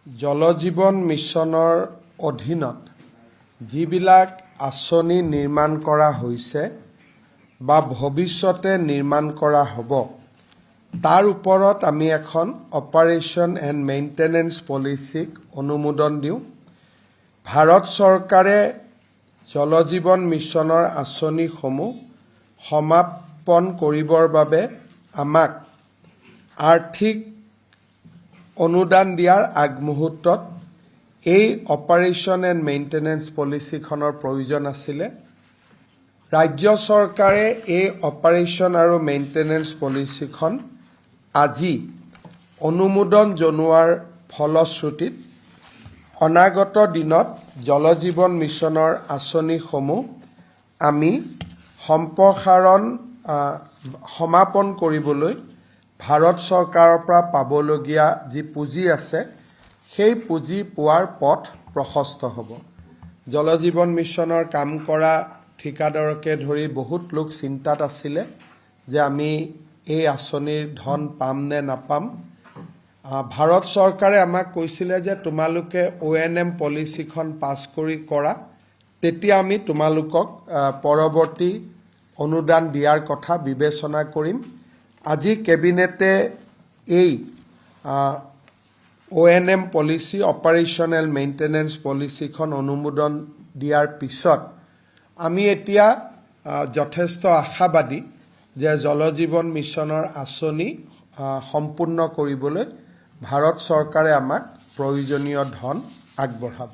জল জীৱন মিছনৰ অধীনত যিবিলাক আঁচনি নিৰ্মাণ কৰা হৈছে বা ভৱিষ্যতে নিৰ্মাণ কৰা হ'ব তাৰ ওপৰত আমি এখন অপাৰেশ্যন এণ্ড মেইনটেনেন্স পলিচিক অনুমোদন দিওঁ। ভাৰত চৰকাৰে জল জীৱন মিছনৰ আঁচনিসমূহ সমাপন কৰিবৰ বাবে আমাক আৰ্থিক অনুদান দিয়াৰ আগমুহূৰ্তত এই অপাৰেশ্যন এণ্ড মেইনটেনেন্স পলিচিখনৰ প্ৰয়োজন আছিলে। ৰাজ্য চৰকাৰে এই অপাৰেশ্যন আৰু মেইনটেনেন্স পলিচিখন আজি অনুমোদন জনোৱাৰ ফলশ্ৰুতিত অনাগত দিনত জল জীৱন মিছনৰ আঁচনিসমূহ আমি সম্প্ৰসাৰণ সমাপন কৰিবলৈ ভাৰত চৰকাৰৰ পৰা পাবলগীয়া যি পুঁজি আছে সেই পুঁজি পোৱাৰ পথ প্ৰশস্ত হ'ব। জল জীৱন মিছনৰ কাম কৰা ঠিকাদাৰকে ধৰি বহুত লোক চিন্তাত আছিলে যে আমি এই আঁচনিৰ ধন পাম নে নাপাম। ভাৰত চৰকাৰে আমাক কৈছিলে যে তোমালোকে ONM পলিচিখন পাছ কৰি কৰা, তেতিয়া আমি তোমালোকক পৰৱৰ্তী অনুদান দিয়াৰ কথা বিবেচনা কৰিম। আজি কেবিনেটে এই ONM পলিচি অপাৰেশ্যনেল মেইনটেনেন্স পলিচিখন অনুমোদন দিয়াৰ পিছত আমি এতিয়া যথেষ্ট আশাবাদী যে জল জীৱন মিছনৰ আঁচনি সম্পূৰ্ণ কৰিবলৈ ভাৰত চৰকাৰে আমাক প্ৰয়োজনীয় ধন আগবঢ়াব।